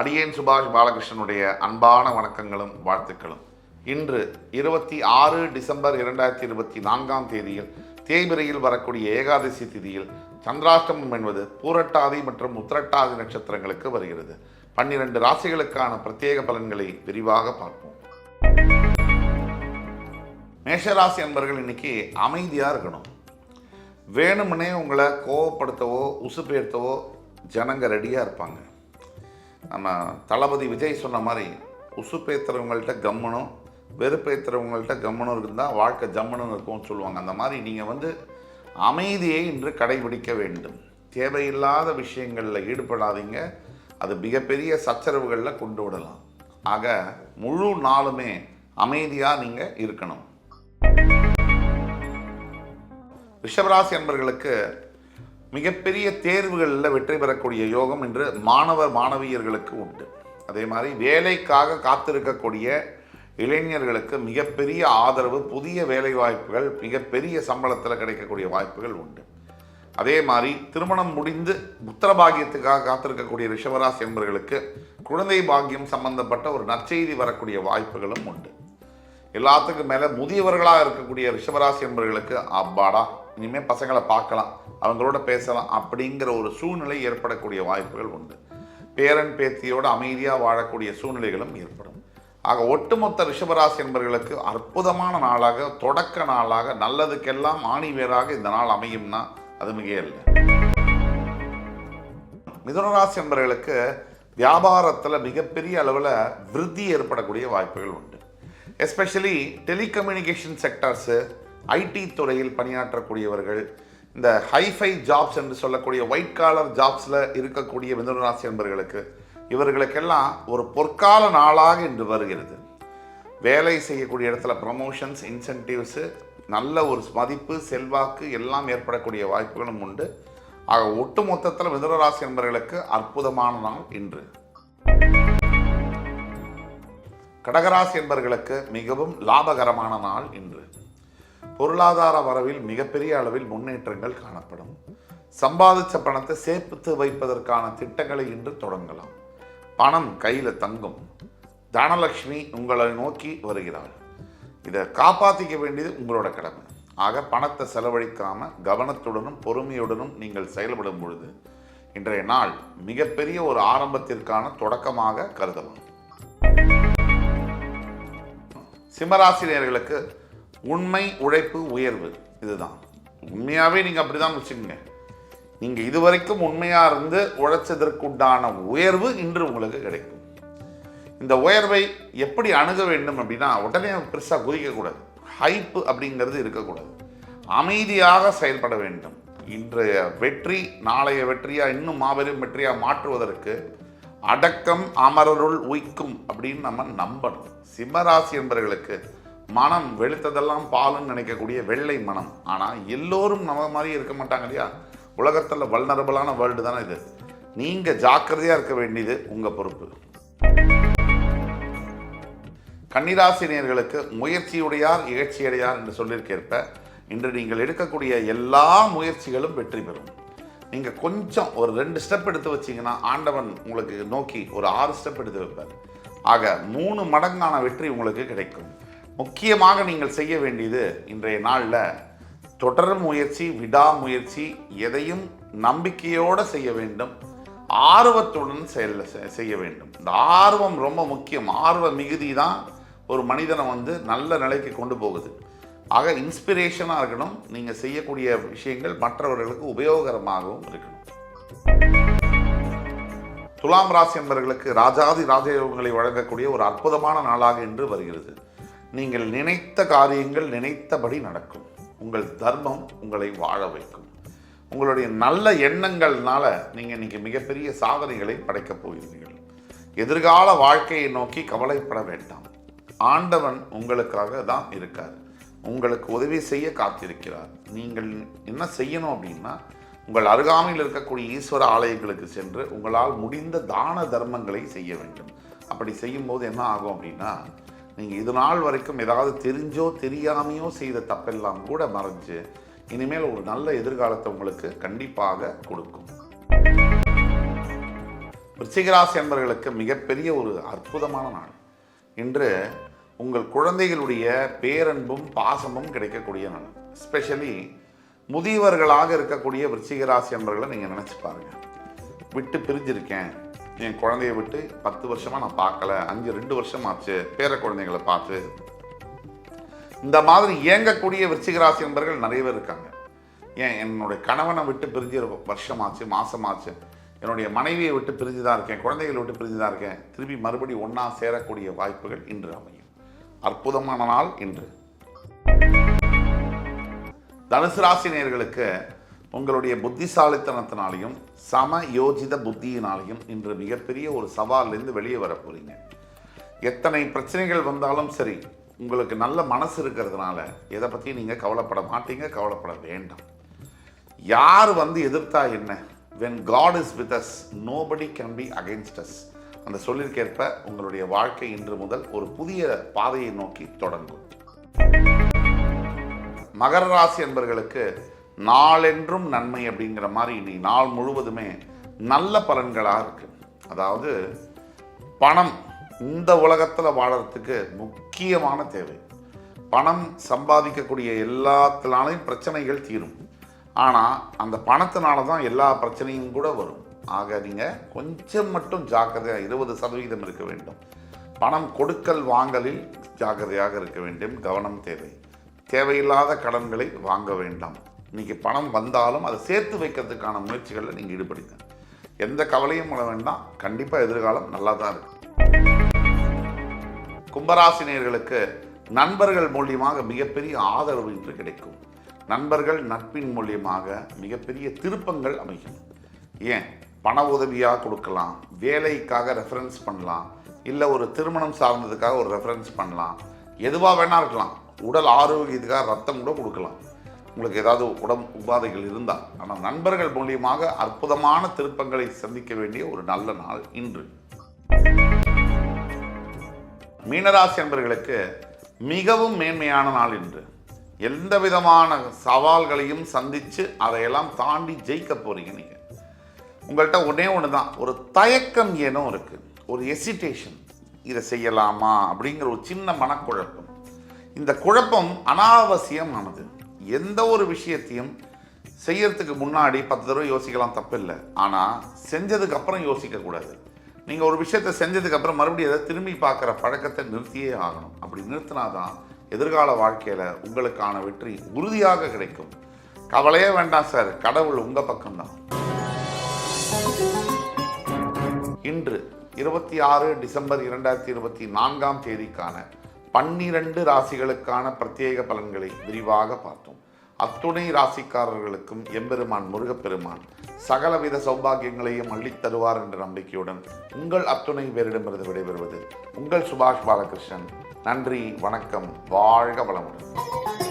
அடியேன் சுபாஷ் பாலகிருஷ்ணனுடைய அன்பான வணக்கங்களும் வாழ்த்துக்களும். இன்று 26 டிசம்பர் 2024 தேதியில் தேய்பிரையில் வரக்கூடிய ஏகாதசி திதியில் சந்திராஷ்டமம் என்பது பூரட்டாதி மற்றும் உத்திரட்டாதி நட்சத்திரங்களுக்கு வருகிறது. 12 ராசிகளுக்கான பிரத்யேக பலன்களை விரிவாக பார்ப்போம். மேஷராசி என்பவர்கள் இன்னைக்கு அமைதியாக இருக்கணும். வேணும்னே உங்களை கோவப்படுத்தவோ உசுப்பேர்த்தவோ ஜனங்க ரெடியாக இருப்பாங்க. நம்ம தளபதி விஜய் சொன்ன மாதிரி உசுப்பேத்துறவங்கள்ட்ட கம்மனும் வெறுப்பேத்துறவங்கள்ட்ட கம்மனும் இருந்தால் வாழ்க்கை ஜம்மனும் இருக்கும்னு சொல்லுவாங்க. அந்த மாதிரி நீங்கள் அமைதியை இன்று கடைபிடிக்க வேண்டும். தேவையில்லாத விஷயங்களில் ஈடுபடாதீங்க. அது மிகப்பெரிய சச்சரவுகளில் கொண்டு விடலாம். ஆக முழு நாளுமே அமைதியாக நீங்கள் இருக்கணும். ரிஷபராசி என்பவர்களுக்கு மிகப்பெரிய தேர்வுகளில் வெற்றி பெறக்கூடிய யோகம் இன்று மாணவியர்களுக்கு உண்டு. அதே மாதிரி வேலைக்காக காத்திருக்கக்கூடிய இளைஞர்களுக்கு மிகப்பெரிய ஆதரவு, புதிய வேலை வாய்ப்புகள், மிகப்பெரிய சம்பளத்தில் கிடைக்கக்கூடிய வாய்ப்புகள் உண்டு. அதே மாதிரி திருமணம் முடிந்து புத்திரபாகியத்துக்காக காத்திருக்கக்கூடிய ரிஷபராசி என்பவர்களுக்கு குழந்தை பாக்கியம் சம்பந்தப்பட்ட ஒரு நற்செய்தி வரக்கூடிய வாய்ப்புகளும் உண்டு. எல்லாத்துக்கும் மேலே முதியவர்களாக இருக்கக்கூடிய ரிஷபராசி என்பவர்களுக்கு அப்பாடா இனிமேல் பசங்களை பார்க்கலாம், அவங்களோட பேசலாம் அப்படிங்கிற ஒரு சூழ்நிலை ஏற்படக்கூடிய வாய்ப்புகள் உண்டு. பேரன் பேத்தியோடு அமைதியாக வாழக்கூடிய சூழ்நிலைகளும் ஏற்படும். ஆக ஒட்டுமொத்த ரிஷபராசி என்பவர்களுக்கு அற்புதமான நாளாக, தொடக்க நாளாக, நல்லதுக்கெல்லாம் ஆணிவேராக இந்த நாள் அமையும்னா அது மிக இல்லை. மிதுனராசி என்பவர்களுக்கு வியாபாரத்தில் மிகப்பெரிய அளவில் விருத்தி ஏற்படக்கூடிய வாய்ப்புகள் உண்டு. எஸ்பெஷலி டெலிகம்யூனிகேஷன் செக்டர்ஸு, ஐடி துறையில் பணியாற்றக்கூடியவர்கள், இந்த ஹைஃபை ஜாப்ஸ் என்று சொல்லக்கூடிய ஒயிட் காலர் ஜாப்ஸில் இருக்கக்கூடிய மிதுனராசி என்பவர்களுக்கு இவர்களுக்கெல்லாம் ஒரு பொற்கால நாளாக இன்று வருகிறது. வேலை செய்யக்கூடிய இடத்துல ப்ரமோஷன்ஸ், இன்சென்டிவ்ஸு, நல்ல ஒரு மதிப்பு, செல்வாக்கு எல்லாம் ஏற்படக்கூடிய வாய்ப்புகளும் உண்டு. ஆக ஒட்டு மொத்தத்தில் மிதுனராசி என்பவர்களுக்கு அற்புதமான நாள் இன்று. கடகராசி என்பவர்களுக்கு மிகவும் லாபகரமான நாள் இன்று. பொருளாதார வரவில் மிகப்பெரிய அளவில் முன்னேற்றங்கள் காணப்படும். சம்பாதிச்ச பணத்தை சேர்த்து வைப்பதற்கான திட்டங்களை இன்று தொடங்கலாம். பணம் கையில் தங்கும். தனலட்சுமி உங்களை நோக்கி வருகிறாள். இதை காப்பாற்றிக்க வேண்டியது உங்களோட கடமை. ஆக பணத்தை செலவழிக்காம கவனத்துடனும் பொறுமையுடனும் நீங்கள் செயல்படும் பொழுது இன்றைய நாள் மிகப்பெரிய ஒரு ஆரம்பத்திற்கான தொடக்கமாக கருதலாம். சிம்மராசினியர்களுக்கு உண்மை, உழைப்பு, உயர்வு இதுதான். உண்மையாகவே நீங்கள் அப்படி தான் வச்சுக்கோங்க. நீங்கள் இதுவரைக்கும் உண்மையாக இருந்து உழைச்சதற்குண்டான உயர்வு இன்று உங்களுக்கு கிடைக்கும். இந்த உயர்வை எப்படி அணுக வேண்டும் அப்படின்னா உடனே பெருசாக குதிக்கக்கூடாது. ஹைப்பு அப்படிங்கிறது இருக்கக்கூடாது. அமைதியாக செயல்பட வேண்டும். இன்றைய வெற்றி நாளைய வெற்றியாக இன்னும் மாபெரும் வெற்றியாக மாற்றுவதற்கு அடக்கம் அமரருள் உய்க்கும் அப்படின்னு நம்ம நம்பணும். சிம்மராசி என்பவர்களுக்கு மனம் வெளுத்ததெல்லாம் பாலுன்னு நினைக்கக்கூடிய வெள்ளை மனம். ஆனால் எல்லோரும் நம்ம மாதிரி இருக்க மாட்டாங்க இல்லையா? உலகத்தில் வல்னரபிளான வேர்ல்டு தானே இது. நீங்கள் ஜாக்கிரதையாக இருக்க வேண்டியது உங்கள் பொறுப்பு. கன்னிராசினியர்களுக்கு முயற்சியுடையார் இகழ்ச்சியடையார் என்று சொல்லியிருக்கேற்ப இன்று நீங்கள் எடுக்கக்கூடிய எல்லா முயற்சிகளும் வெற்றி பெறும். நீங்கள் கொஞ்சம் ஒரு 2 ஸ்டெப் எடுத்து வச்சிங்கன்னா ஆண்டவன் உங்களுக்கு நோக்கி ஒரு 6 ஸ்டெப் எடுத்து வைப்பார். ஆக 3 மடங்கான வெற்றி உங்களுக்கு கிடைக்கும். முக்கியமாக நீங்கள் செய்ய வேண்டியது இன்றைய நாளில் தொடர் முயற்சி, விடாமுயற்சி, எதையும் நம்பிக்கையோடு செய்ய வேண்டும். ஆர்வத்துடன் செய்ய வேண்டும். இந்த ஆர்வம் ரொம்ப முக்கியம். ஆர்வ மிகுதி தான் ஒரு மனிதனை நல்ல நிலைக்கு கொண்டு போகுது. ஆக இன்ஸ்பிரேஷனாக இருக்கணும். நீங்கள் செய்யக்கூடிய விஷயங்கள் மற்றவர்களுக்கு உபயோகரமாகவும் இருக்கணும். துலாம் ராசி என்பவர்களுக்கு ராஜாதி ராஜயோகங்களை வழங்கக்கூடிய ஒரு அற்புதமான நாளாக இன்று வருகிறது. நீங்கள் நினைத்த காரியங்கள் நினைத்தபடி நடக்கும். உங்கள் தர்மம் உங்களை வாழ வைக்கும். உங்களுடைய நல்ல எண்ணங்கள்னால நீங்கள் இன்னைக்கு மிகப்பெரிய சாதனைகளை படைக்கப் போகிறீர்கள். எதிர்கால வாழ்க்கையை நோக்கி கவலைப்பட வேண்டாம். ஆண்டவன் உங்களுக்காக தான் இருக்கார். உங்களுக்கு உதவி செய்ய காத்திருக்கிறார். நீங்கள் என்ன செய்யணும் அப்படின்னா உங்கள் அருகாமையில் இருக்கக்கூடிய ஈஸ்வர ஆலயங்களுக்கு சென்று உங்களால் முடிந்த தான தர்மங்களை செய்ய வேண்டும். அப்படி செய்யும்போது என்ன ஆகும் அப்படின்னா நீங்கள் இது நாள் வரைக்கும் ஏதாவது தெரிஞ்சோ தெரியாமையோ செய்த தப்பெல்லாம் கூட மறைஞ்சு இனிமேல் ஒரு நல்ல எதிர்காலத்தை உங்களுக்கு கண்டிப்பாக கொடுக்கும். விருச்சிகராசி என்பவர்களுக்கு மிகப்பெரிய ஒரு அற்புதமான நாள். இன்று உங்கள் குழந்தைகளுடைய பேரன்பும் பாசமும் கிடைக்கக்கூடிய நாள். எஸ்பெஷலி முதியவர்களாக இருக்கக்கூடிய விருச்சிகராசி என்பவர்களை நீங்கள் நினச்சி பாருங்கள். விட்டு பிரிஞ்சிருக்கேன், என் குழந்தைய விட்டு 10 வருஷமாக நான் பார்க்கல, 2 வருஷம் ஆச்சு பேர குழந்தைகளை பார்த்து, இந்த மாதிரி இயங்கக்கூடிய விருச்சிகராசி என்பவர்கள் நிறைய பேர் இருக்காங்க. ஏன் என்னுடைய கணவனை விட்டு பிரிஞ்சு வருஷமாச்சு, மாதமாச்சு, என்னுடைய மனைவியை விட்டு பிரிஞ்சு தான் இருக்கேன், குழந்தைகளை விட்டு பிரிஞ்சு தான் இருக்கேன், திருப்பி மறுபடி ஒன்றா சேரக்கூடிய வாய்ப்புகள் இன்று அமையும். அற்புதமான நாள் இன்று. தனுசு ராசி நேயர்களுக்கு உங்களுடைய புத்திசாலித்தனத்தினாலையும் சமயோஜித புத்தியினாலையும் இன்று மிகப்பெரிய ஒரு சவாலிருந்து வெளியே வர போறீங்க. எத்தனை பிரச்சனைகள் வந்தாலும் சரி, உங்களுக்கு நல்ல மனசு இருக்கிறதுனால எதை பற்றி நீங்கள் கவலைப்பட மாட்டீங்க, கவலைப்பட வேண்டாம். யார் எதிர்த்தா என்ன? when God is with us nobody can be against us. அந்த சொல்லிற்கேற்ப உங்களுடைய வாழ்க்கை இன்று முதல் ஒரு புதிய பாதையை நோக்கி தொடங்கும். மகர ராசி என்பவர்களுக்கு நாளென்றும் நன்மை அப்படிங்கிற மாதிரி இனி நாள் முழுவதுமே நல்ல பலன்களாக இருக்கு. அதாவது பணம் இந்த உலகத்தில் வாழறதுக்கு முக்கியமான தேவை. பணம் சம்பாதிக்கக்கூடிய எல்லாத்தினாலையும் பிரச்சனைகள் தீரும். ஆனால் அந்த பணத்தினால தான் எல்லா பிரச்சனையும் கூட வரும். ஆக நீங்கள் கொஞ்சம் மட்டும் ஜாக்கிரதையாக 20% இருக்க வேண்டும். பணம் கொடுக்கல் வாங்கலில் ஜாக்கிரதையாக இருக்க வேண்டும், கவனம் தேவை. தேவையில்லாத கடன்களை வாங்க வேண்டாம். இன்றைக்கி பணம் வந்தாலும் அதை சேர்த்து வைக்கிறதுக்கான முயற்சிகளில் நீங்கள் ஈடுபடுங்க. எந்த கவலையும் பண்ண வேண்டாம், கண்டிப்பாக எதிர்காலம் நல்லா தான் இருக்கும். கும்பராசினியர்களுக்கு நண்பர்கள் மூலியமாக மிகப்பெரிய ஆதரவு இன்று கிடைக்கும். நண்பர்கள் நட்பின் மூலியமாக மிகப்பெரிய திருப்பங்கள் அமையும். ஏன் பண உதவியாக கொடுக்கலாம், வேலைக்காக ரெஃபரன்ஸ் பண்ணலாம், இல்லை ஒரு திருமணம் சார்ந்ததுக்காக ஒரு ரெஃபரன்ஸ் பண்ணலாம், எதுவாக வேணா இருக்கலாம். உடல் ஆரோக்கியத்துக்காக ரத்தம் கூட கொடுக்கலாம், உங்களுக்கு ஏதாவது உடம்பு உபாதைகள் இருந்தால். ஆனால் நண்பர்கள் மூலியமாக அற்புதமான திருப்பங்களை சந்திக்க வேண்டிய ஒரு நல்ல நாள் இன்று. மீனராசி என்பவர்களுக்கு மிகவும் மேன்மையான நாள் இன்று. எந்த விதமான சவால்களையும் சந்தித்து அதையெல்லாம் தாண்டி ஜெயிக்க போறீங்க. நீங்கள் உங்கள்கிட்ட ஒன்று தான், ஒரு தயக்கம் ஏனோ இருக்கு, ஒரு எசிடேஷன், இதை செய்யலாமா அப்படிங்கிற ஒரு சின்ன மனக்குழப்பம். இந்த குழப்பம் அனாவசியமானது. எந்த ஒரு விஷயத்தையும் செய்யறதுக்கு முன்னாடி 10 தடவை யோசிக்கலாம், தப்பில்லை. ஆனால் செஞ்சதுக்கு அப்புறம் யோசிக்கக்கூடாது. நீங்கள் ஒரு விஷயத்தை செஞ்சதுக்கு அப்புறம் மறுபடியும் எதை திரும்பி பார்க்குற பழக்கத்தை நிறுத்தியே ஆகணும். அப்படி நிறுத்தினாதான் எதிர்கால வாழ்க்கையில் உங்களுக்கான வெற்றி உறுதியாக கிடைக்கும். கவலையே வேண்டாம் சார், கடவுள் உங்கள் பக்கம்தான். இன்று 26 டிசம்பர் 2024 தேதிக்கான 12 ராசிகளுக்கான பிரத்யேக பலன்களை விரிவாக பார்த்தோம். அத்துணை ராசிக்காரர்களுக்கும் எம்பெருமான் முருகப்பெருமான் சகலவித சௌபாகியங்களையும் அள்ளித்தருவார் என்ற நம்பிக்கையுடன் உங்கள் அத்துணை பேரிடமிருந்து விடைபெறுவது உங்கள் சுபாஷ் பாலகிருஷ்ணன். நன்றி, வணக்கம், வாழ்க வளமுடன்.